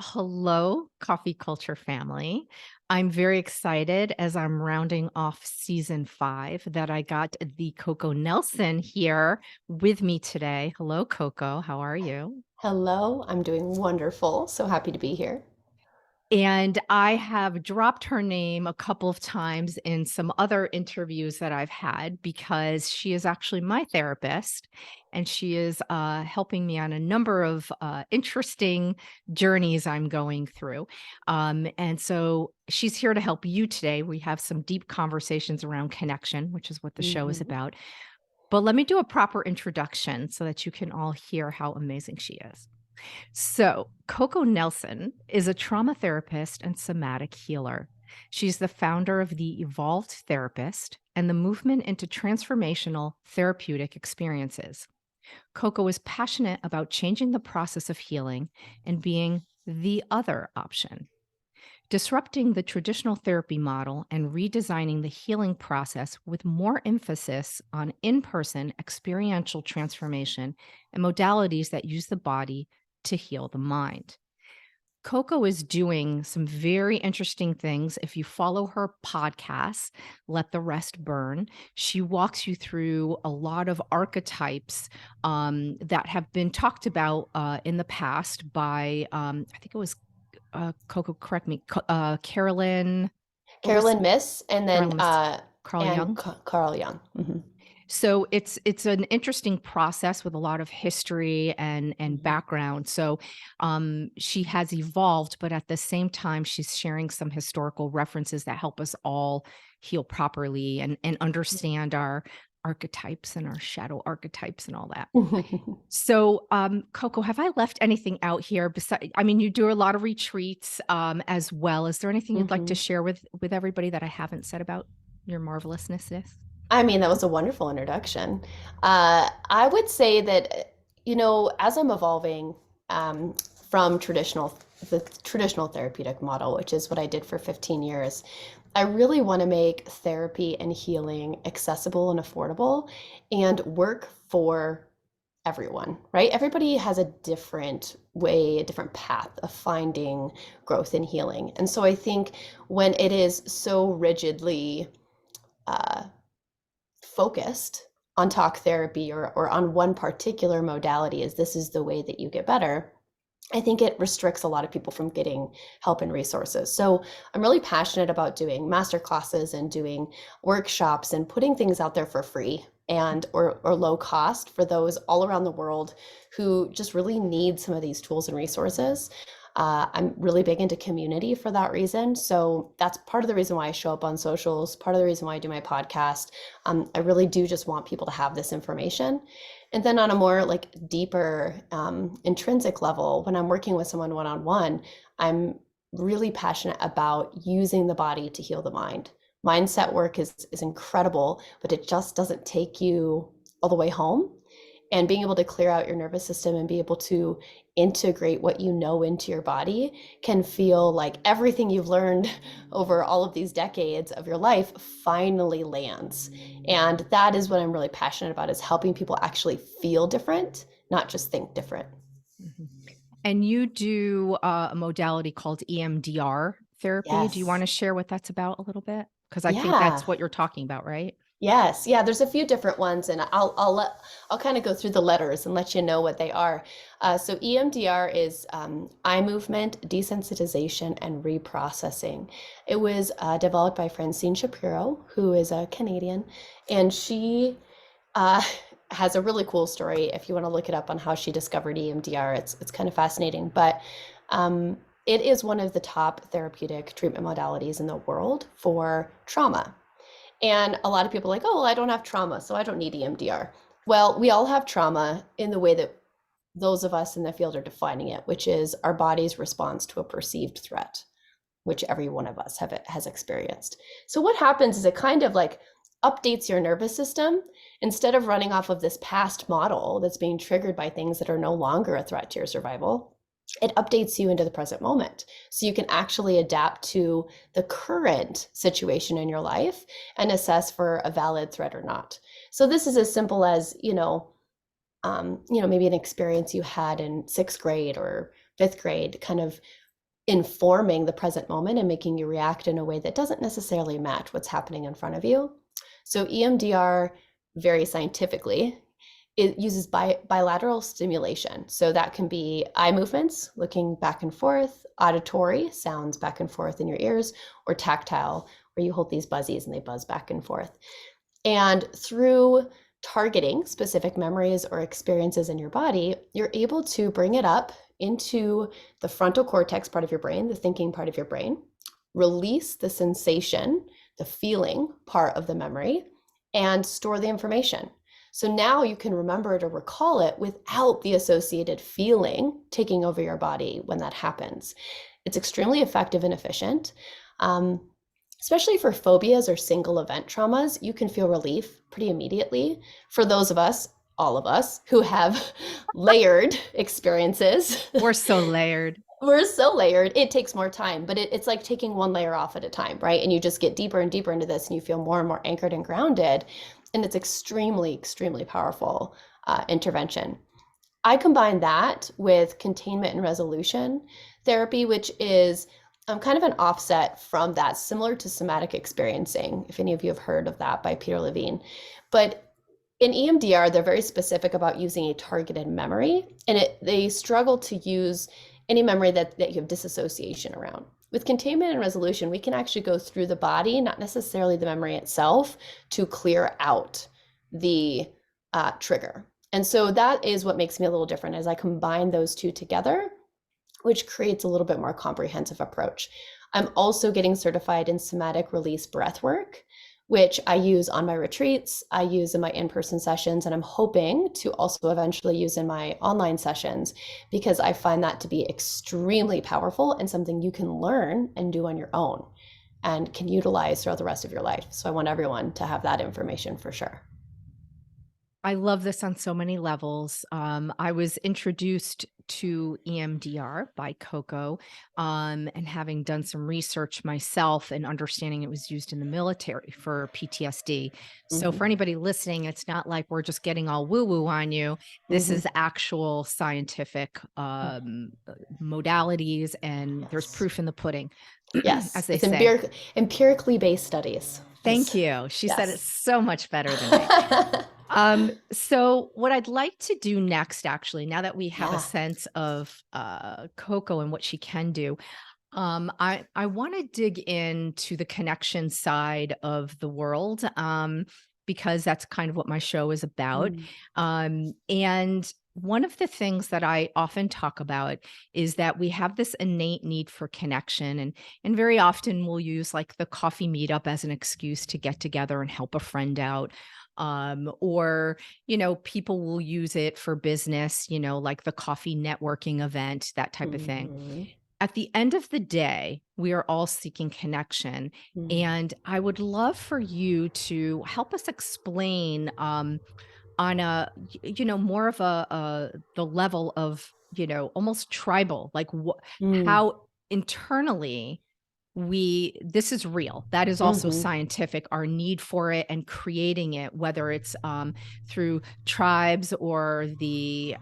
Hello, coffee culture family. I'm very excited as I'm rounding off season 5 that I got the Coco Nelson here with me today. Hello, Coco. How are you? Hello, I'm doing wonderful. So happy to be here. And I have dropped her name a couple of times in some other interviews that I've had because she is actually my therapist and she is helping me on a number of interesting journeys I'm going through. And so she's here to help you today. We have some deep conversations around connection, which is what the show is Mhm. about. But let me do a proper introduction so that you can all hear how amazing she is. So, Coco Nelson is a trauma therapist and somatic healer. She's the founder of the Evolved Therapist and the movement into transformational therapeutic experiences. Coco is passionate about changing the process of healing and being the other option, disrupting the traditional therapy model and redesigning the healing process with more emphasis on in person experiential transformation and modalities that use the body to heal the mind. Coco is doing some very interesting things. If you follow her podcast, Let the Rest Burn, she walks you through a lot of archetypes that have been talked about in the past by, I think it was Coco, correct me, Carolyn, what was Carolyn Miss and then Carolyn Miss, Carl Jung? Carl Jung. So it's an interesting process with a lot of history and Mhm. background. So she has evolved, but at the same time, she's sharing some historical references that help us all heal properly and understand our archetypes and our shadow archetypes and all that. So, Coco, have I left anything out here? Besides, I mean, you do a lot of retreats as well. Is there anything you'd like to Mhm. share with everybody that I haven't said about your marvelousness? I mean, that was a wonderful introduction. I would say that, as I'm evolving from the traditional therapeutic model, which is what I did for 15 years, I really want to make therapy and healing accessible and affordable and work for everyone, right? Everybody has a different way, a different path of finding growth and healing. And so I think when it is so rigidly uh, focused on talk therapy or on one particular modality, as this is the way that you get better, I think it restricts a lot of people from getting help and resources. So I'm really passionate about doing masterclasses and doing workshops and putting things out there for free and or low cost for those all around the world who just really need some of these tools and resources. I'm really big into community for that reason. So that's part of the reason why I show up on socials, part of the reason why I do my podcast. I really do just want people to have this information. And then on a more like deeper intrinsic level, when I'm working with someone one-on-one, I'm really passionate about using the body to heal the mind. Mindset work is incredible, but it just doesn't take you all the way home. And being able to clear out your nervous system and be able to integrate what you know into your body can feel like everything you've learned over all of these decades of your life finally lands. And that is what I'm really passionate about, is helping people actually feel different, not just think different. Mhm. And you do a modality called EMDR therapy. Do you Yes. wanna share what that's about a little bit? Because I think that's Yeah. what you're talking about, right? Yes, yeah, there's a few different ones, and I'll kind of go through the letters and let you know what they are. So EMDR is eye movement desensitization and reprocessing. It was developed by Francine Shapiro, who is a Canadian, and she uh, has a really cool story. If you want to look it up on how she discovered EMDR, it's kind of fascinating. But it is one of the top therapeutic treatment modalities in the world for trauma. And a lot of people are like, oh, well, I don't have trauma, so I don't need EMDR. Well, we all have trauma in the way that those of us in the field are defining it, which is our body's response to a perceived threat, which every one of us has experienced. So what happens is it kind of like updates your nervous system. Instead of running off of this past model that's being triggered by things that are no longer a threat to your survival, it updates you into the present moment. So you can actually adapt to the current situation in your life and assess for a valid threat or not. So this is as simple as, maybe an experience you had in sixth grade or fifth grade, kind of informing the present moment and making you react in a way that doesn't necessarily match what's happening in front of you. So EMDR, very scientifically, it uses bilateral stimulation. So that can be eye movements, looking back and forth, auditory sounds back and forth in your ears, or tactile, where you hold these buzzies and they buzz back and forth. And through targeting specific memories or experiences in your body, you're able to bring it up into the frontal cortex part of your brain, the thinking part of your brain, release the sensation, the feeling part of the memory, and store the information. So now you can remember it or recall it without the associated feeling taking over your body when that happens. It's extremely effective and efficient. Especially for phobias or single event traumas, you can feel relief pretty immediately. For those of us, all of us, who have layered experiences, We're so layered. we're so layered, it takes more time, but it's like taking one layer off at a time, right? And you just get deeper and deeper into this and you feel more and more anchored and grounded. And it's extremely, extremely powerful intervention. I combine that with containment and resolution therapy, which is kind of an offset from that, similar to somatic experiencing, if any of you have heard of that by Peter Levine. But in EMDR, they're very specific about using a targeted memory, and they struggle to use any memory that you have disassociation around. With containment and resolution, we can actually go through the body, not necessarily the memory itself, to clear out the trigger. And so that is what makes me a little different, as I combine those two together, which creates a little bit more comprehensive approach. I'm also getting certified in somatic release breath work, which I use on my retreats, I use in my in-person sessions, and I'm hoping to also eventually use in my online sessions, because I find that to be extremely powerful and something you can learn and do on your own and can utilize throughout the rest of your life. So I want everyone to have that information for sure. I love this on so many levels. I was introduced to EMDR by Coco, and having done some research myself and understanding it was used in the military for PTSD. So, Mm-hmm. for anybody listening, it's not like we're just getting all woo woo on you. This Mm-hmm. is actual scientific modalities, and there's Yes. proof in the pudding, as Yes. they It's say. empirically based studies. Thank you. She said it Yes. so much better than me. So what I'd like to do next, actually, now that we have a Yeah. sense of Coco and what she can do, I want to dig into the connection side of the world, because that's kind of what my show is about. Mm. And one of the things that I often talk about is that we have this innate need for connection, and very often we'll use like the coffee meetup as an excuse to get together and help a friend out. Or, people will use it for business, like the coffee networking event, that type of thing. Mm-hmm. At the end of the day, we are all seeking connection. Mm. And I would love for you to help us explain, on a, more of the level of, almost tribal, like Mm. how internally this is real. That is also Mm-hmm. scientific, our need for it and creating it, whether it's through tribes or the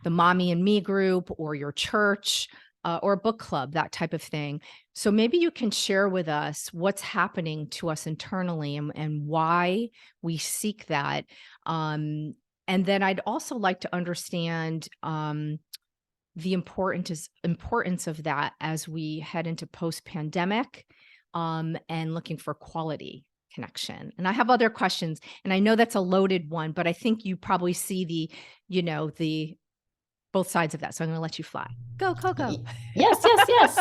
mommy and me group or your church, or a book club, that type of thing. So maybe you can share with us what's happening to us internally, and why we seek that. And then I'd also like to understand the importance of that as we head into post-pandemic, and looking for quality connection. And I have other questions, and I know that's a loaded one, but I think you probably see the both sides of that. So I'm going to let you fly. Go, Coco. Yes, yes, yes.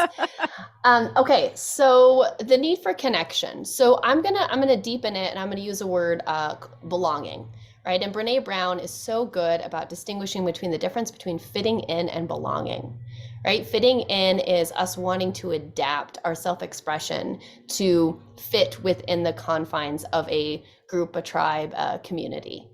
Okay, so the need for connection. So I'm gonna deepen it, and I'm gonna use the word belonging, right? And Brene Brown is so good about distinguishing between the difference between fitting in and belonging, right? Fitting in is us wanting to adapt our self-expression to fit within the confines of a group, a tribe, a community.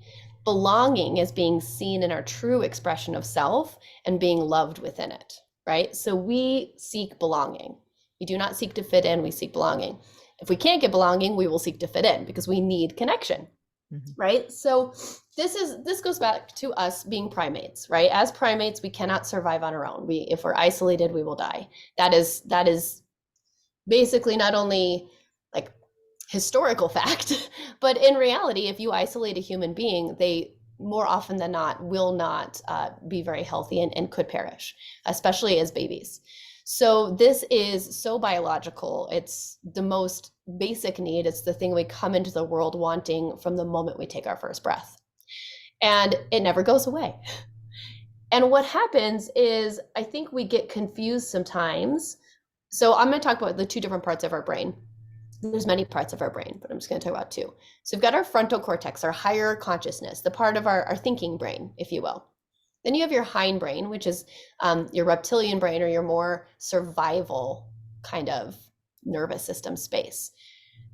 Belonging is being seen in our true expression of self and being loved within it, right? So we seek belonging. We do not seek to fit in, we seek belonging. If we can't get belonging, we will seek to fit in because we need connection. Mhm. right? So this goes back to us being primates, right? As primates, we cannot survive on our own. If we're isolated, we will die. That is basically not only like historical fact, but in reality, if you isolate a human being, they more often than not will not be very healthy and could perish, especially as babies. So this is so biological. It's the most basic need. It's the thing we come into the world wanting from the moment we take our first breath. And it never goes away. And what happens is, I think we get confused sometimes. So I'm going to talk about the two different parts of our brain. There's many parts of our brain, but I'm just going to talk about two. So we've got our frontal cortex, our higher consciousness, the part of our thinking brain, if you will. Then you have your hind brain, which is your reptilian brain, or your more survival kind of nervous system space.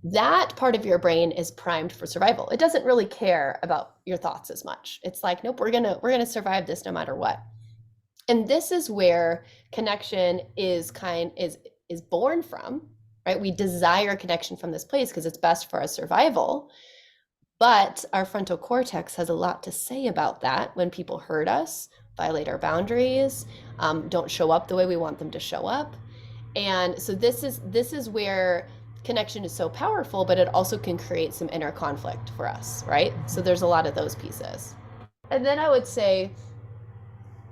That part of your brain is primed for survival. It doesn't really care about your thoughts as much. It's like, nope, we're gonna survive this no matter what. And this is where connection is born from, right? We desire connection from this place because it's best for our survival. But our frontal cortex has a lot to say about that when people hurt us, violate our boundaries, don't show up the way we want them to show up. And so this is where connection is so powerful, but it also can create some inner conflict for us, right? So there's a lot of those pieces. And then I would say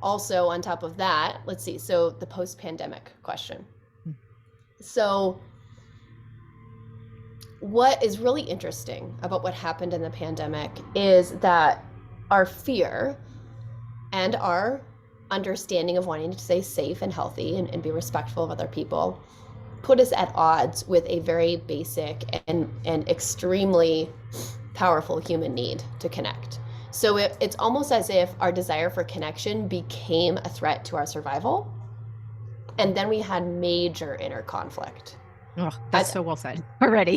also on top of that, let's see, so the post-pandemic question. So what is really interesting about what happened in the pandemic is that our fear and our understanding of wanting to stay safe and healthy and be respectful of other people put us at odds with a very basic and extremely powerful human need to connect. So it's almost as if our desire for connection became a threat to our survival. And then we had major inner conflict. Oh, that's so well said already.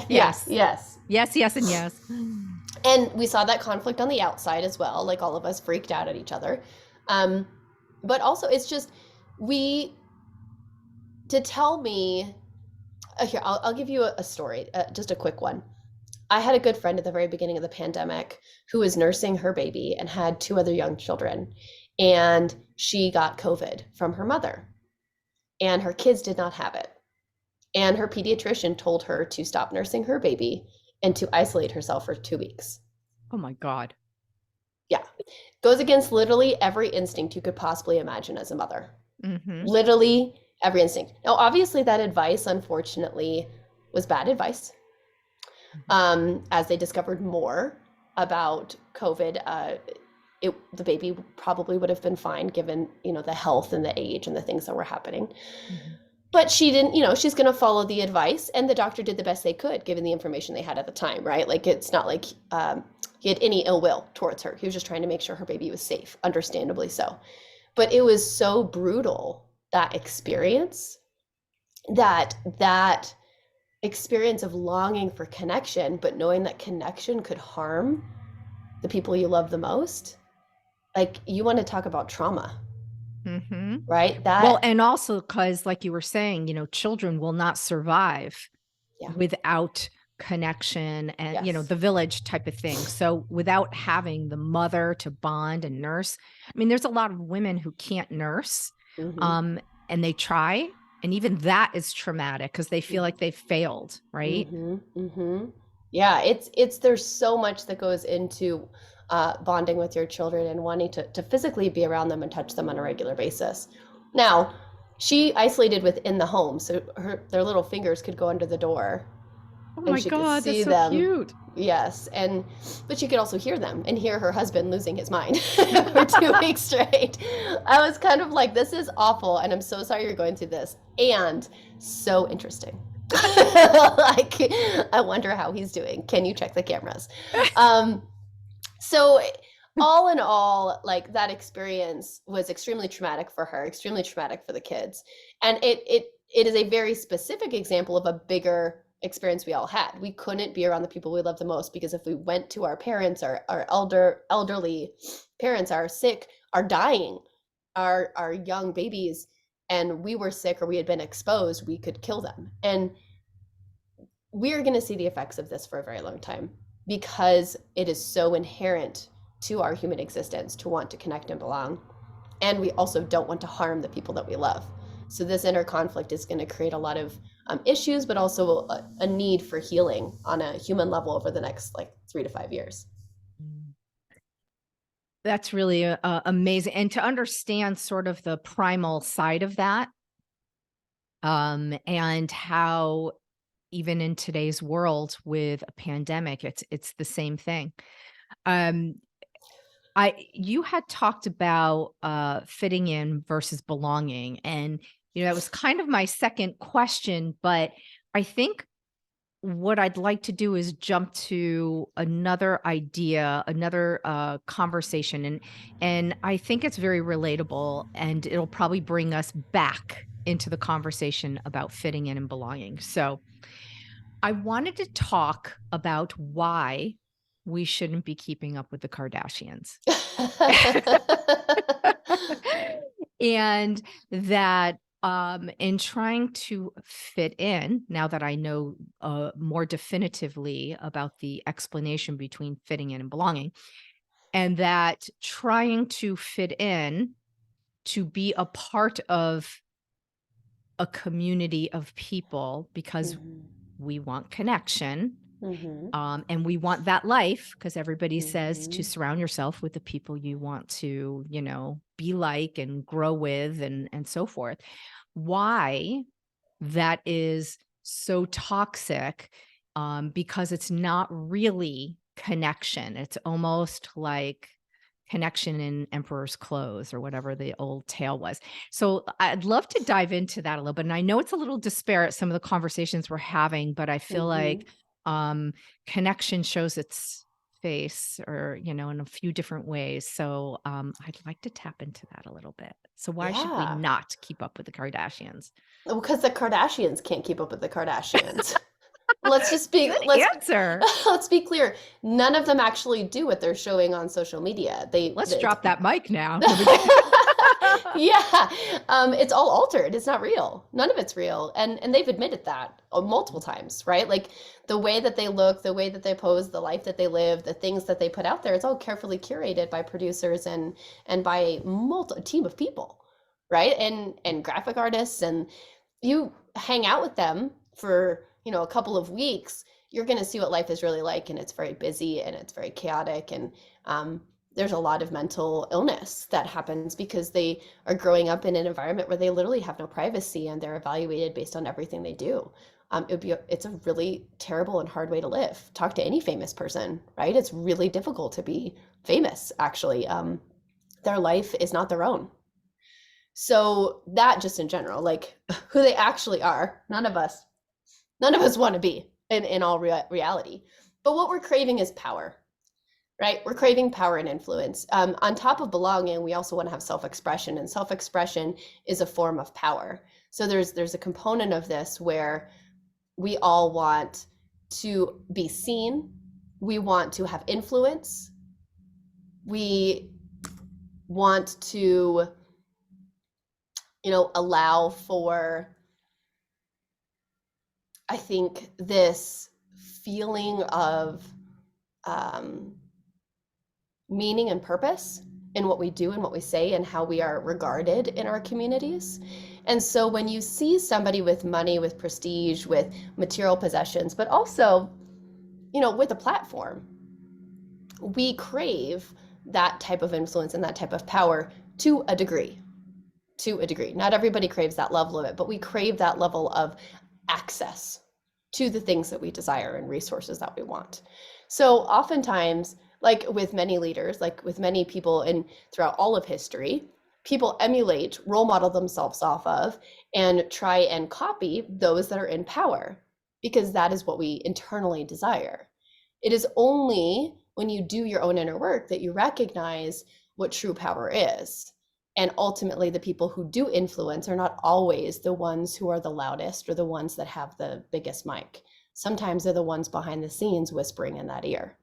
Yes. Yes. Yes, yes, and yes. And we saw that conflict on the outside as well, like all of us freaked out at each other. But also, it's just, to tell me, here, I'll give you a story, just a quick one. I had a good friend at the very beginning of the pandemic who was nursing her baby and had two other young children. And she got COVID from her mother, and her kids did not have it. And her pediatrician told her to stop nursing her baby and to isolate herself for 2 weeks. Oh my God. Yeah. Goes against literally every instinct you could possibly imagine as a mother. Mm-hmm. Literally every instinct. Now, obviously, that advice, unfortunately, was bad advice. As they discovered more about COVID, the baby probably would have been fine given, the health and the age and the things that were happening. Mm-hmm. But she didn't, she's going to follow the advice, and the doctor did the best they could given the information they had at the time, right? Like, it's not like he had any ill will towards her. He was just trying to make sure her baby was safe, understandably so. But it was so brutal, that experience, that experience of longing for connection, but knowing that connection could harm the people you love the most. Like, you want to talk about trauma. Mm-hmm. Right? Well, and also because, like you were saying, children will not survive without connection and, the village type of thing. So without having the mother to bond and nurse, I mean, there's a lot of women who can't nurse, and they try. And even that is traumatic because they feel like they've failed, right? Yeah, there's so much that goes into bonding with your children and wanting to physically be around them and touch them on a regular basis. Now, she isolated within the home, so their little fingers could go under the door. Oh my God, that's so cute. Yes, but she could also hear them and hear her husband losing his mind for 2 weeks straight. I was kind of like, this is awful, and I'm so sorry you're going through this, and so interesting. Like, I wonder how he's doing. Can you check the cameras? So all in all, like, that experience was extremely traumatic for her, extremely traumatic for the kids. And it is a very specific example of a bigger experience we all had. We couldn't be around the people we love the most, because if we went to our parents, our elderly parents are sick, are dying, our young babies, and we were sick or we had been exposed, we could kill them. And we're going to see the effects of this for a very long time. because it is so inherent to our human existence to want to connect and belong. And we also don't want to harm the people that we love. So this inner conflict is going to create a lot of issues, but also a need for healing on a human level over the next like 3 to 5 years. That's really amazing. And to understand sort of the primal side of that, and how even in today's world with a pandemic, it's the same thing. Um, you had talked about fitting in versus belonging, and that was kind of my second question, but I think what I'd like to do is jump to another idea, another conversation, and I think it's very relatable, and it'll probably bring us back into the conversation about fitting in and belonging. So, I wanted to talk about why we shouldn't be keeping up with the Kardashians. And that in trying to fit in, now that I know more definitively about the explanation between fitting in and belonging, and that trying to fit in to be a part of a community of people because Mhm. we want connection. Mhm. And we want that life because everybody says to Mhm. surround yourself with the people you want to, be like and grow with and so forth. Why that is so toxic, because it's not really connection. It's almost like connection in emperor's clothes or whatever the old tale was. So I'd love to dive into that a little bit. And I know it's a little disparate, some of the conversations we're having, but I feel Mhm. like um, connection shows its face or, in a few different ways. So I'd like to tap into that a little bit. So why should we Yeah. not keep up with the Kardashians? Well, because the Kardashians can't keep up with the Kardashians. Let's just be Good let's answer. let's be clear. None of them actually do what they're showing on social media. Let's It's drop that mic now. No, we can't. yeah, it's all altered. It's not real. None of it's real, and they've admitted that multiple times, right? Like the way that they look, the way that they pose, the life that they live, the things that they put out there. It's all carefully curated by producers and by a team of people, right? And graphic artists, and you hang out with them for a couple of weeks, you're going to see what life is really like, and it's very busy and it's very chaotic, and um, there's a lot of mental illness that happens because they are growing up in an environment where they literally have no privacy and they're evaluated based on everything they do. It's a really terrible and hard way to live. Talk to any famous person, right? It's really difficult to be famous, actually. Their life is not their own. So that just in general, like who they actually are, none of us want to be in all reality. But what we're craving is power, right? We're craving power and influence. On top of belonging, we also want to have self-expression, and self-expression is a form of power. So there's a component of this where we all want to be seen, we want to have influence, we want to, allow for, I think, this feeling of um, meaning and purpose in what we do and what we say and how we are regarded in our communities. And so when you see somebody with money, with prestige, with material possessions, but also, with a platform, we crave that type of influence and that type of power to a degree. To a degree. Not everybody craves that level of it, but we crave that level of access to the things that we desire and resources that we want. So oftentimes, like with many leaders, like with many people throughout all of history, people emulate, role model themselves off of, and try and copy those that are in power because that is what we internally desire. It is only when you do your own inner work that you recognize what true power is. And ultimately, the people who do influence are not always the ones who are the loudest or the ones that have the biggest mic. Sometimes they're the ones behind the scenes whispering in that ear,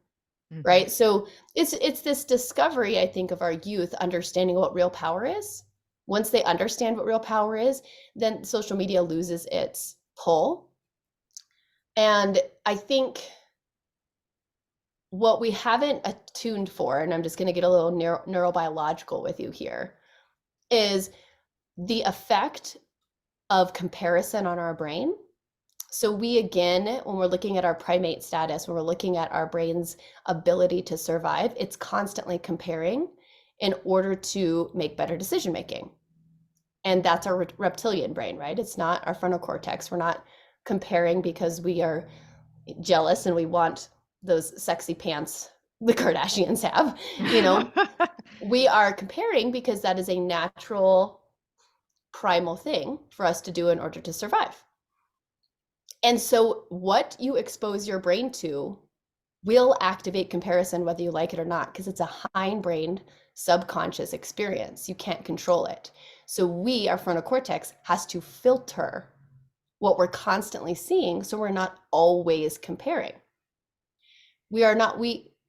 Mhm. right? So it's this discovery, I think, of our youth understanding what real power is. Once they understand what real power is, then social media loses its pull. And I think what we haven't attuned for, and I'm just going to get a little neurobiological with you here, is the effect of comparison on our brain. So we, again, when we're looking at our primate status, when we're looking at our brain's ability to survive, it's constantly comparing in order to make better decision making. And that's our reptilian brain, right? It's not our frontal cortex. We're not comparing because we are jealous and we want those sexy pants the Kardashians have. You know, we are comparing because that is a natural, primal thing for us to do in order to survive. And so, what you expose your brain to will activate comparison, whether you like it or not, because it's a hindbrain subconscious experience. You can't control it. So, our frontal cortex, has to filter what we're constantly seeing so we're not always comparing.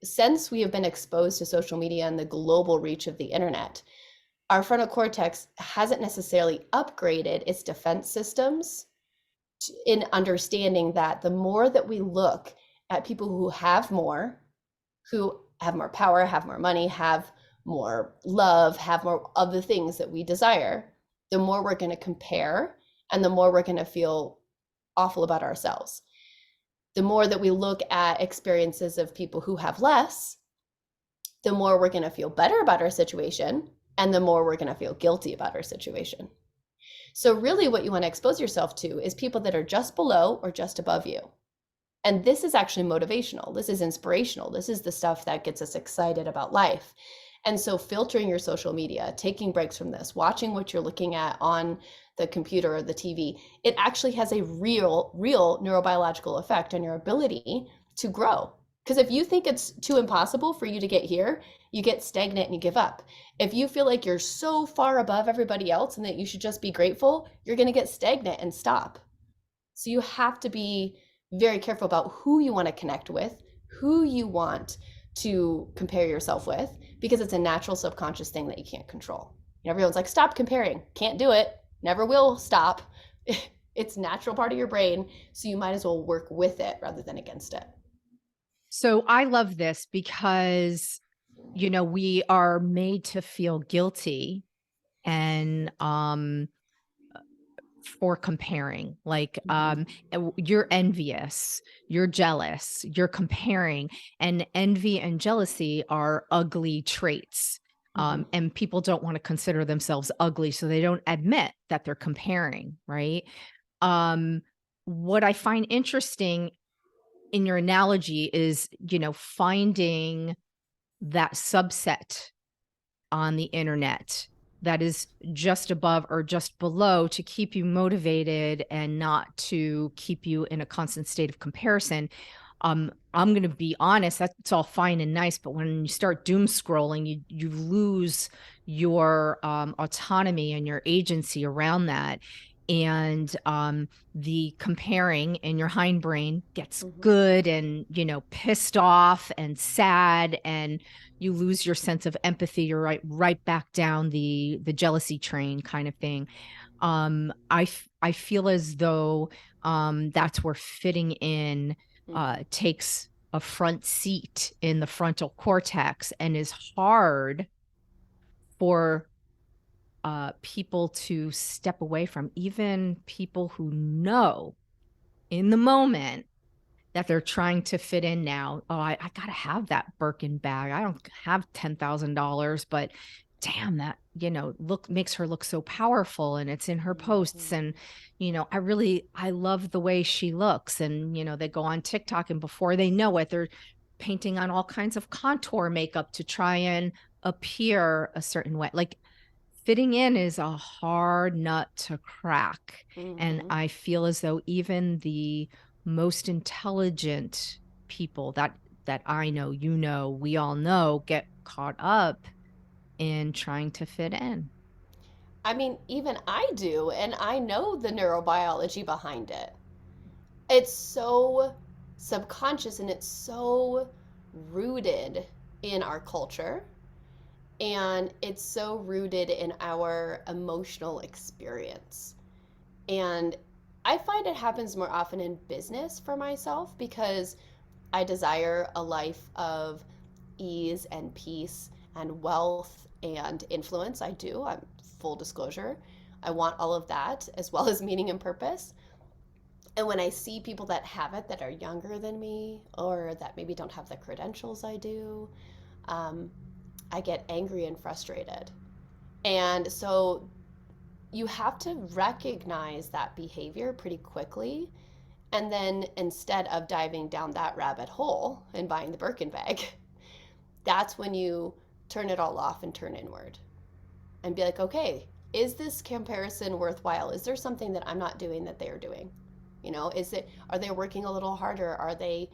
Since we have been exposed to social media and the global reach of the internet, our frontal cortex hasn't necessarily upgraded its defense systems in understanding that the more that we look at people who have more power, have more money, have more love, have more of the things that we desire, the more we're going to compare and the more we're going to feel awful about ourselves. The more that we look at experiences of people who have less, the more we're going to feel better about our situation and the more we're going to feel guilty about our situation. So really what you want to expose yourself to is people that are just below or just above you. And this is actually motivational. This is inspirational. This is the stuff that gets us excited about life. And so filtering your social media, taking breaks from this, watching what you're looking at on the computer or the TV, it actually has a real neurobiological effect on your ability to grow. Because if you think it's too impossible for you to get here, you get stagnant and you give up. If you feel like you're so far above everybody else and that you should just be grateful, you're going to get stagnant and stop. So you have to be very careful about who you want to connect with, who you want to compare yourself with, because it's a natural subconscious thing that you can't control. Everyone's like, stop comparing. Can't do it. Never will stop. It's a natural part of your brain. So you might as well work with it rather than against it. So I love this because, we are made to feel guilty and for comparing. Like you're envious, you're jealous, you're comparing, and envy and jealousy are ugly traits. Mm-hmm. And people don't want to consider themselves ugly, so they don't admit that they're comparing, right? Um, what I find interesting in your analogy is, finding that subset on the internet that is just above or just below to keep you motivated and not to keep you in a constant state of comparison. I'm going to be honest, that's all fine and nice, but when you start doom scrolling, you lose your autonomy and your agency around that. And the comparing in your hindbrain gets Mm-hmm. good and, pissed off and sad, and you lose your sense of empathy. You're right back down the jealousy train kind of thing. I feel as though that's where fitting in Mm-hmm. takes a front seat in the frontal cortex and is hard for people to step away from, even people who know in the moment that they're trying to fit in now. Oh, I got to have that Birkin bag. I don't have $10,000, but damn, that, makes her look so powerful and it's in her posts. Mm-hmm. And, I love the way she looks. And, they go on TikTok and before they know it, they're painting on all kinds of contour makeup to try and appear a certain way. Like, fitting in is a hard nut to crack. And Mm-hmm. I feel as though even the most intelligent people that I know, we all know, get caught up in trying to fit in. I mean, even I do, and I know the neurobiology behind it. It's so subconscious and it's so rooted in our culture and it's so rooted in our emotional experience. And I find it happens more often in business for myself because I desire a life of ease and peace and wealth and influence. I do. I'm full disclosure. I want all of that as well as meaning and purpose. And when I see people that have it that are younger than me or that maybe don't have the credentials I do, um, I get angry and frustrated. And so you have to recognize that behavior pretty quickly. And then instead of diving down that rabbit hole and buying the Birkin bag, that's when you turn it all off and turn inward and be like, okay, is this comparison worthwhile? Is there something that I'm not doing that they're doing? Are they working a little harder? Are they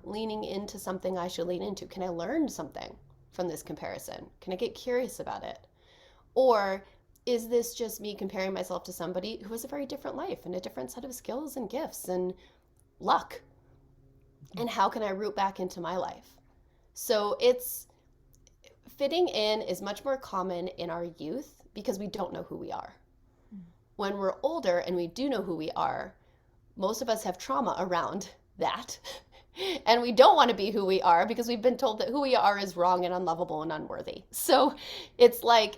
leaning into something I should lean into? Can I learn something from this comparison? Can I get curious about it? Or is this just me comparing myself to somebody who has a very different life and a different set of skills and gifts and luck? And how can I root back into my life? So it's fitting in is much more common in our youth because we don't know who we are. When we're older and we do know who we are, most of us have trauma around that. And we don't want to be who we are because we've been told that who we are is wrong and unlovable and unworthy. So it's like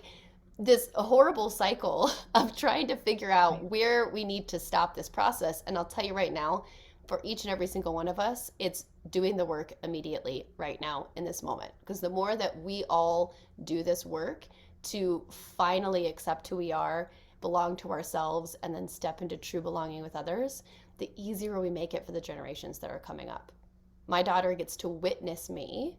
this horrible cycle of trying to figure out where we need to stop this process. And I'll tell you right now, for each and every single one of us, it's doing the work immediately right now in this moment. Because the more that we all do this work to finally accept who we are, belong to ourselves, and then step into true belonging with others, the easier we make it for the generations that are coming up. My daughter gets to witness me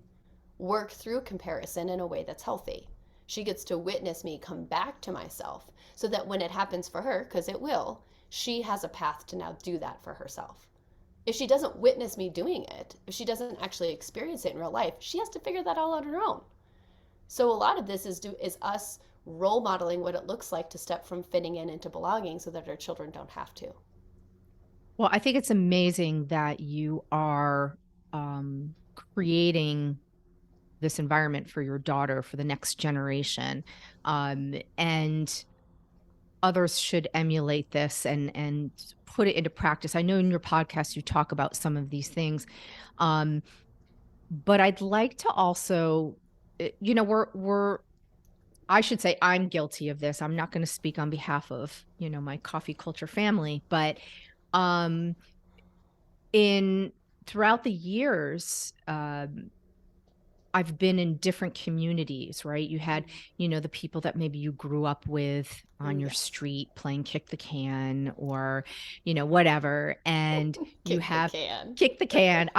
work through comparison in a way that's healthy. She gets to witness me come back to myself so that when it happens for her, because it will, she has a path to now do that for herself. If she doesn't witness me doing it, if she doesn't actually experience it in real life, she has to figure that all out on her own. So a lot of this is us role modeling what it looks like to step from fitting in into belonging so that our children don't have to. Well, I think it's amazing that you are creating this environment for your daughter for the next generation. And others should emulate this and put it into practice. I know in your podcast you talk about some of these things. Um, but I'd like to also, we're I should say I'm guilty of this. I'm not going to speak on behalf of, my coffee culture family, but um in throughout the years, I've been in different communities, right? You had, the people that maybe you grew up with on Mm, your yes. street playing kick the can or, whatever. And you Kick the have can. kick the can.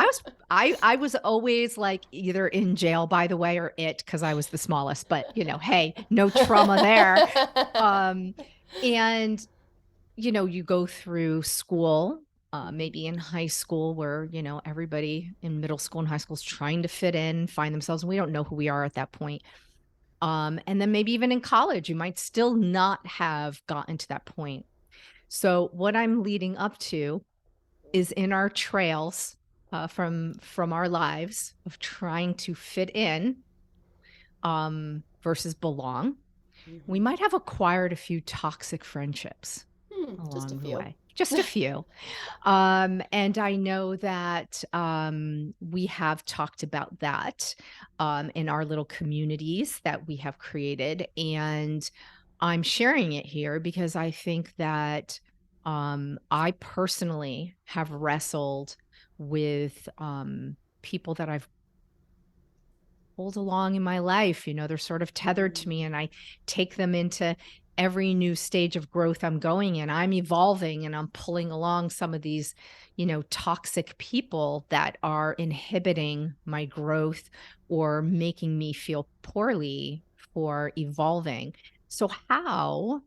I was always like either in jail, by the way, or it because I was the smallest, but hey, no trauma there. Um, and you go through school, maybe in high school where, everybody in middle school and high school is trying to fit in, find themselves, and we don't know who we are at that point. And then maybe even in college, you might still not have gotten to that point. So what I'm leading up to is in our trails from our lives of trying to fit in versus belong. We Mm-hmm. might have acquired a few toxic friendships Just a along the few. way, just a few. And I know that we have talked about that in our little communities that we have created. And I'm sharing it here because I think that I personally have wrestled with people that I've pulled along in my life. They're sort of tethered to me, Mm. and I take them into every new stage of growth I'm going in. I'm evolving and I'm pulling along some of these, toxic people that are inhibiting my growth or making me feel poorly for evolving. So how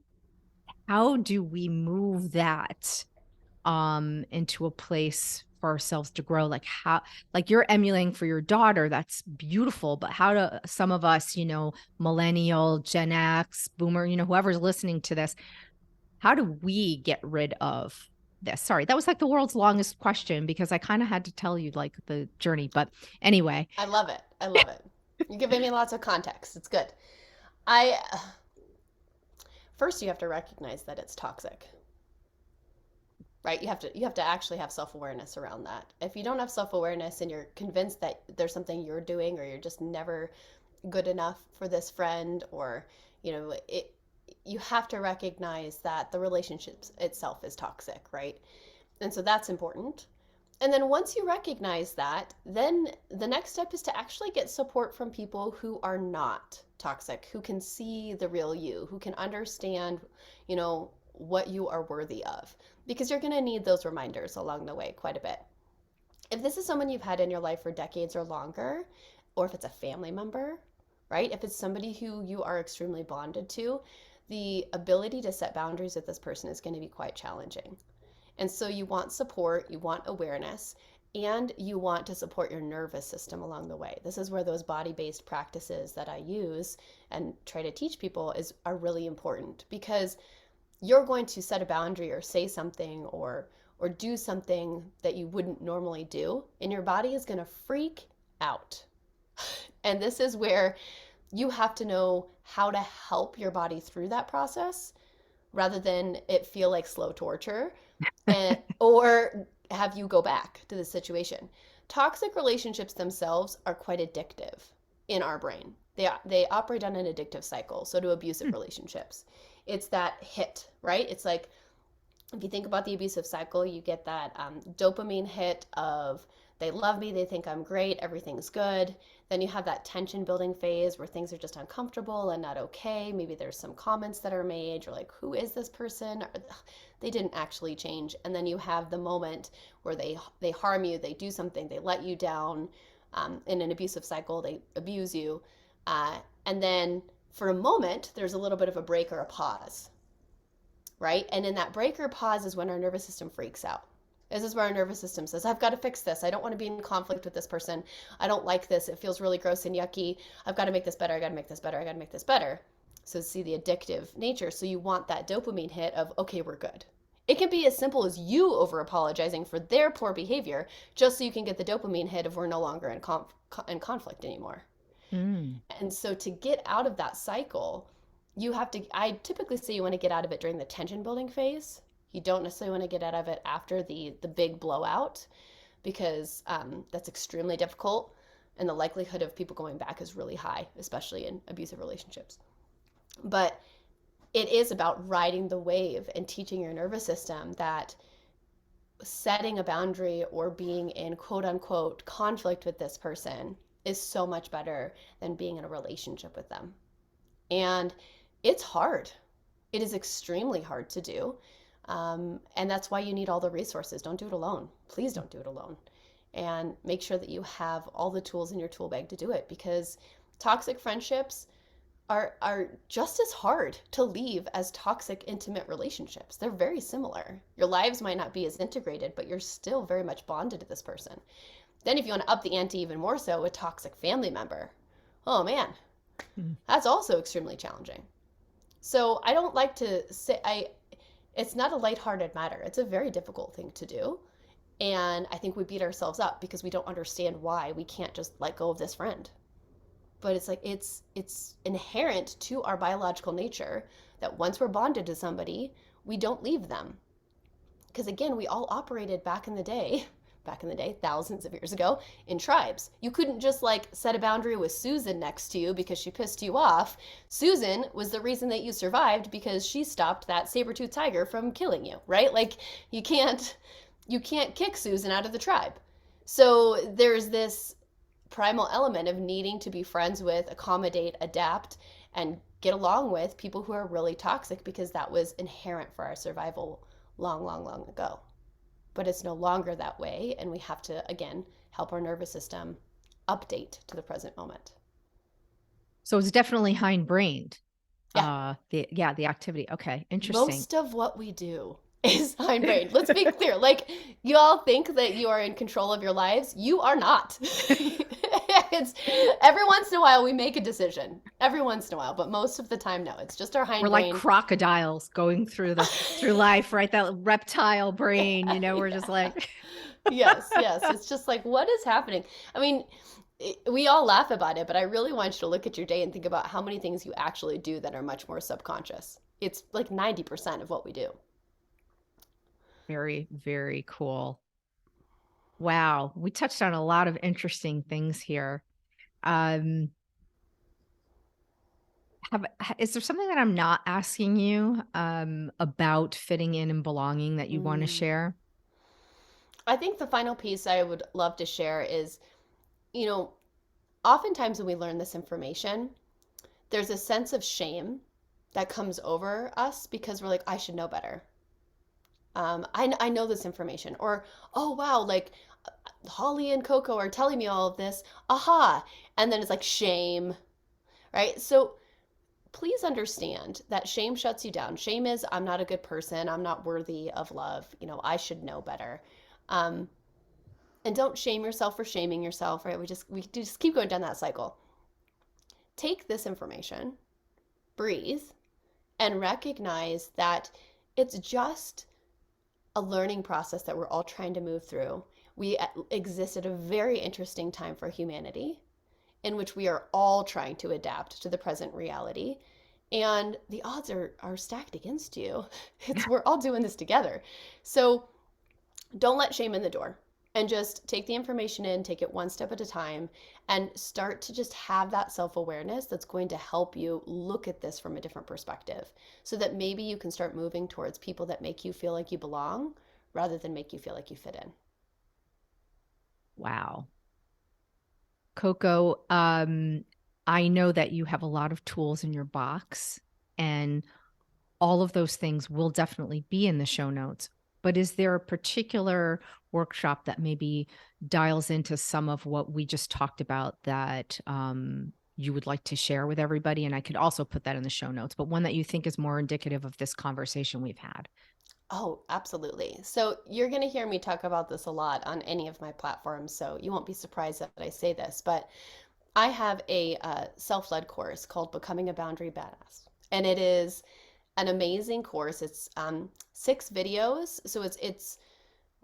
do we move that into a place for ourselves to grow? Like how, like you're emulating for your daughter, that's beautiful, but how do some of us, millennial, Gen X, boomer, whoever's listening to this, how do we get rid of this? Sorry, that was like the world's longest question because I kind of had to tell you like the journey, but anyway. I love it. I love it. You're giving me lots of context. It's good. I First you have to recognize that it's toxic. right? You have to actually have self-awareness around that. If you don't have self-awareness and you're convinced that there's something you're doing or you're just never good enough for this friend, or it, you have to recognize that the relationship itself is toxic, right? And so that's important. And then once you recognize that, then the next step is to actually get support from people who are not toxic, who can see the real you, who can understand, what you are worthy of. Because you're going to need those reminders along the way quite a bit. If this is someone you've had in your life for decades or longer, or if it's a family member, right? If it's somebody who you are extremely bonded to, the ability to set boundaries with this person is going to be quite challenging. And so you want support, you want awareness, and you want to support your nervous system along the way. This is where those body-based practices that I use and try to teach people are really important, because you're going to set a boundary or say something or do something that you wouldn't normally do, and your body is going to freak out. And this is where you have to know how to help your body through that process rather than it feel like slow torture, or have you go back to the situation. Toxic relationships themselves are quite addictive in our brain. They operate on an addictive cycle. So do abusive relationships. It's that hit, right? It's like, if you think about the abusive cycle, you get that dopamine hit of they love me, they think I'm great, everything's good. Then you have that tension building phase where things are just uncomfortable and not okay. Maybe there's some comments that are made. You're like, who is this person? They didn't actually change. And then you have the moment where they harm you, they do something, they let you down. In an abusive cycle, they abuse you. And then for a moment, there's a little bit of a break or a pause, right? And in that break or pause is when our nervous system freaks out. This is where our nervous system says, I've got to fix this. I don't want to be in conflict with this person. I don't like this. It feels really gross and yucky. I've got to make this better. I got to make this better. I got to make this better. So see the addictive nature. So you want that dopamine hit of, okay, we're good. It can be as simple as you over apologizing for their poor behavior, just so you can get the dopamine hit of we're no longer in conflict anymore. Mm. And so to get out of that cycle, I typically say you want to get out of it during the tension building phase. You don't necessarily want to get out of it after the big blowout, because that's extremely difficult, and the likelihood of people going back is really high, especially in abusive relationships. But it is about riding the wave and teaching your nervous system that setting a boundary or being in quote unquote conflict with this person is so much better than being in a relationship with them. And it's hard. It is extremely hard to do. And that's why you need all the resources. Don't do it alone. Please don't do it alone. And make sure that you have all the tools in your tool bag to do it, because toxic friendships are just as hard to leave as toxic intimate relationships. They're very similar. Your lives might not be as integrated, but you're still very much bonded to this person. Then if you want to up the ante even more so, a toxic family member, oh man, that's also extremely challenging. So I don't like to say, it's not a lighthearted matter. It's a very difficult thing to do. And I think we beat ourselves up because we don't understand why we can't just let go of this friend. But it's like, it's inherent to our biological nature that once we're bonded to somebody, we don't leave them. Because again, we all operated back in the day, thousands of years ago, in tribes. You couldn't just like set a boundary with Susan next to you because she pissed you off. Susan was the reason that you survived because she stopped that saber-toothed tiger from killing you, right? Like you can't kick Susan out of the tribe. So there's this primal element of needing to be friends with, accommodate, adapt, and get along with people who are really toxic, because that was inherent for our survival long, long, long ago. But it's no longer that way, and we have to, again, help our nervous system update to the present moment. So it's definitely hindbrained. Yeah. The activity. Okay, interesting. Most of what we do is hindbrain. Let's be clear. Like, you all think that you are in control of your lives. You are not. It's every once in a while we make a decision. Every once in a while, but most of the time, no. It's just our hindbrain. We're like crocodiles going through life, right? That reptile brain, we're just like Yes. It's just like, what is happening? I mean, we all laugh about it, but I really want you to look at your day and think about how many things you actually do that are much more subconscious. It's like 90% of what we do. Very, very cool. Wow. We touched on a lot of interesting things here. Um, is there something that I'm not asking you about fitting in and belonging that you want to Mm. share? I think the final piece I would love to share is, you know, oftentimes when we learn this information, there's a sense of shame that comes over us because we're like, I should know better. I know this information. Or, oh, wow, like Holly and Coco are telling me all of this. Aha. And then it's like shame, right? So please understand that shame shuts you down. Shame is, I'm not a good person. I'm not worthy of love. I should know better. Um, and don't shame yourself for shaming yourself, right? We just keep going down that cycle. Take this information, breathe, and recognize that it's just a learning process that we're all trying to move through. We exist at a very interesting time for humanity in which we are all trying to adapt to the present reality. And the odds are stacked against you. We're all doing this together. So don't let shame in the door, and just take the information in, take it one step at a time, and start to just have that self-awareness that's going to help you look at this from a different perspective, so that maybe you can start moving towards people that make you feel like you belong rather than make you feel like you fit in. Wow. Coco, I know that you have a lot of tools in your box, and all of those things will definitely be in the show notes. But is there a particular workshop that maybe dials into some of what we just talked about that you would like to share with everybody? And I could also put that in the show notes, but one that you think is more indicative of this conversation we've had. Oh, absolutely. So you're going to hear me talk about this a lot on any of my platforms, so you won't be surprised that I say this, but I have a self-led course called Becoming a Boundary Badass. And it is an amazing course. It's 6 videos. So it's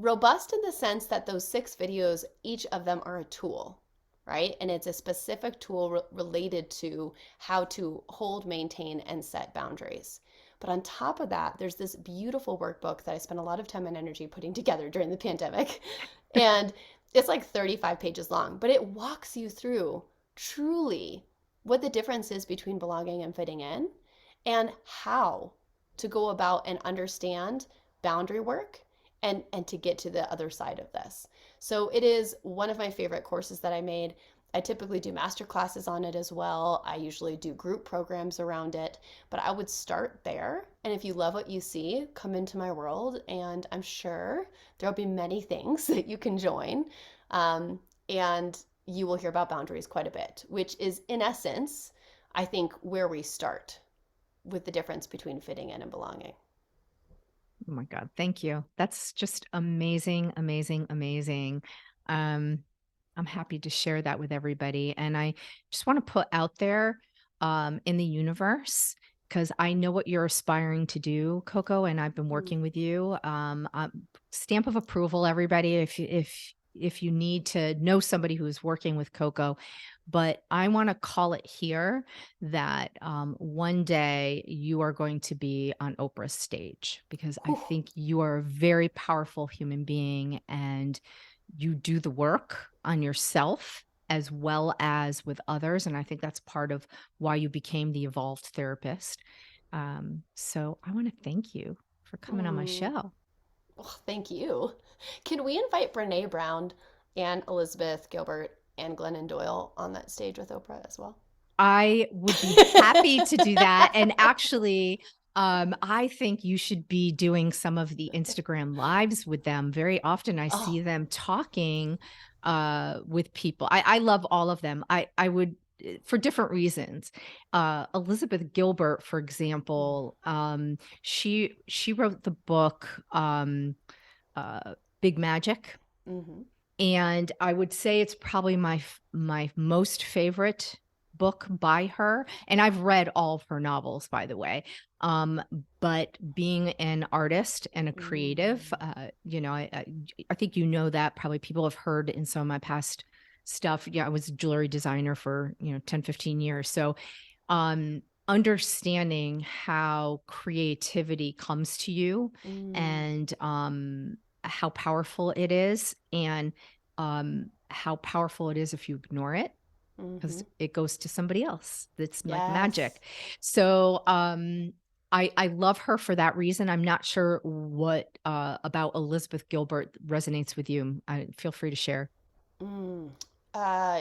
robust in the sense that those 6 videos, each of them are a tool, right? And it's a specific tool related to how to hold, maintain, and set boundaries. But on top of that, there's this beautiful workbook that I spent a lot of time and energy putting together during the pandemic. And it's like 35 pages long, but it walks you through truly what the difference is between belonging and fitting in, and how to go about and understand boundary work and to get to the other side of this. So it is one of my favorite courses that I made. I typically do masterclasses on it as well. I usually do group programs around it, but I would start there. And if you love what you see, come into my world, and I'm sure there'll be many things that you can join. And you will hear about boundaries quite a bit, which is, in essence, I think, where we start with the difference between fitting in and belonging. Oh my God. Thank you. That's just amazing, amazing, amazing. Um, I'm happy to share that with everybody. And I just want to put out there in the universe, because I know what you're aspiring to do, Coco, and I've been Mm. working with you. Stamp of approval, everybody, if you need to know somebody who is working with Coco. But I want to call it here that one day you are going to be on Oprah's stage, because I Whew. think you are a very powerful human being, and you do the work on yourself as well as with others. And I think that's part of why you became the evolved therapist. So I want to thank you for coming on my Mm. show. Well, thank you. Can we invite Brene Brown and Elizabeth Gilbert and Glennon Doyle on that stage with Oprah as well? I would be happy to do that. And actually, I think you should be doing some of the Instagram lives with them. Very often I Oh. see them talking with people. I love all of them. I would for different reasons. Elizabeth Gilbert, for example, she wrote the book Big Magic. Mm-hmm. And I would say it's probably my most favorite book by her. And I've read all of her novels, by the way. Um, but being an artist and a creative, Mm. I think you know that probably people have heard in some of my past stuff. Yeah, I was a jewelry designer for 10, 15 years. So understanding how creativity comes to you Mm, and how powerful it is, and how powerful it is if you ignore it, because hmm. it goes to somebody else. It's like Yes. magic. So I love her for that reason. I'm not sure what about Elizabeth Gilbert resonates with you. Feel free to share. Mm.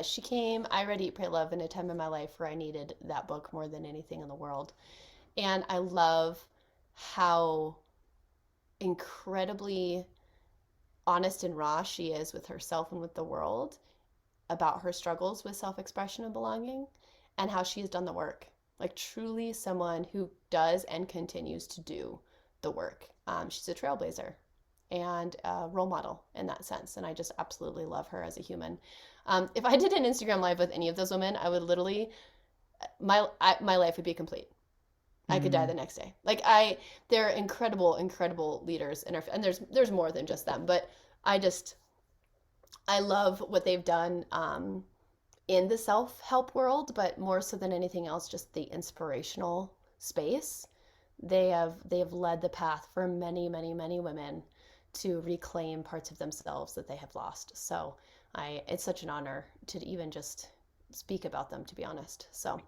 She came, I Read, Eat, Pray, Love in a time in my life where I needed that book more than anything in the world. And I love how incredibly honest and raw she is with herself and with the world about her struggles with self expression and belonging, and how she's done the work. Like, truly, someone who does and continues to do the work. She's a trailblazer and a role model in that sense. And I just absolutely love her as a human. If I did an Instagram live with any of those women, I would literally, my life would be complete. I could die Mm. the next day. They're incredible, incredible leaders, and there's more than just them. But I just, I love what they've done in the self help world, but more so than anything else, just the inspirational space. They have led the path for many, many, many women to reclaim parts of themselves that they have lost. So it's such an honor to even just speak about them, to be honest. So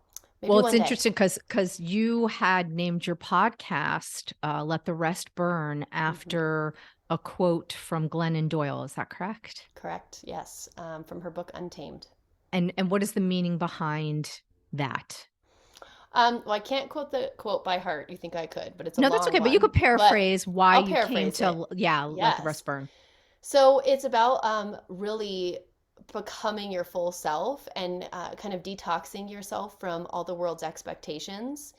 maybe Well, it's one day. interesting because you had named your podcast "Let the Rest Burn" Hmm. after a quote from Glennon Doyle. Is that correct? Correct. Yes. From her book Untamed. And what is the meaning behind that? Well, I can't quote the quote by heart. You think I could, but it's a No, that's long okay, but you one. could But paraphrase why I'll you came paraphrase it. to, yeah, let the Yes. rest burn. So it's about really becoming your full self and kind of detoxing yourself from all the world's expectations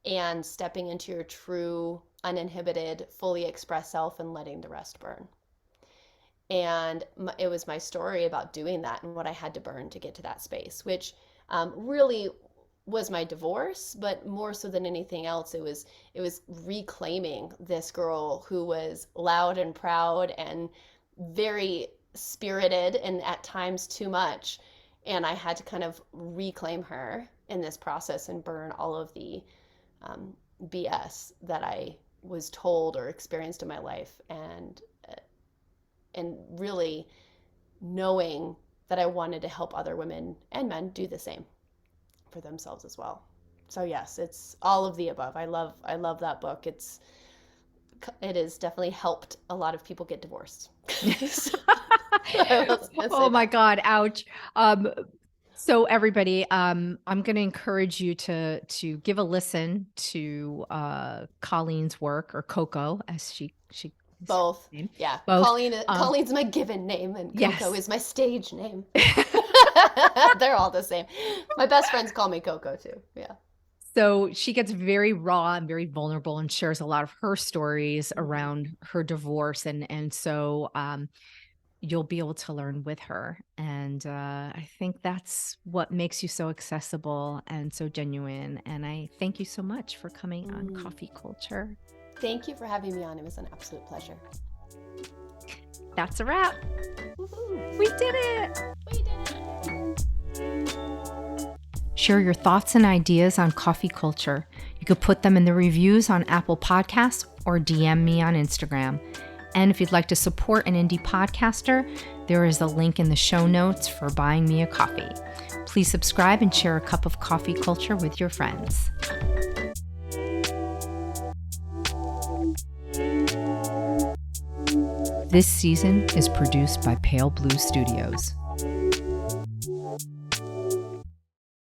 and stepping into your true, uninhibited, fully expressed self and letting the rest burn. And it was my story about doing that and what I had to burn to get to that space, which really was my divorce, but more so than anything else, it was reclaiming this girl who was loud and proud and very spirited and at times too much. And I had to kind of reclaim her in this process and burn all of the um, BS that I was told or experienced in my life, and really knowing that I wanted to help other women and men do the same for themselves as well. So yes, it's all of the above. I love that book. It has definitely helped a lot of people get divorced. So, I was gonna say Oh my that. God, ouch. Um, so everybody, I'm going to encourage you to give a listen to Colleen's work, or Coco, as she is her Both. name. Yeah. Both. Colleen's my given name and Coco Yes. is my stage name. They're all the same. My best friends call me Coco too. Yeah. So she gets very raw and very vulnerable and shares a lot of her stories Mm-hmm. around her divorce, and so you'll be able to learn with her. And I think that's what makes you so accessible and so genuine. And I thank you so much for coming on Mm. Coffee Culture. Thank you for having me on. It was an absolute pleasure. That's a wrap. Woohoo! We did it. We did it! Share your thoughts and ideas on coffee culture. You could put them in the reviews on Apple Podcasts or DM me on Instagram. And if you'd like to support an indie podcaster, there is a link in the show notes for buying me a coffee. Please subscribe and share a cup of coffee culture with your friends. This season is produced by Pale Blue Studios.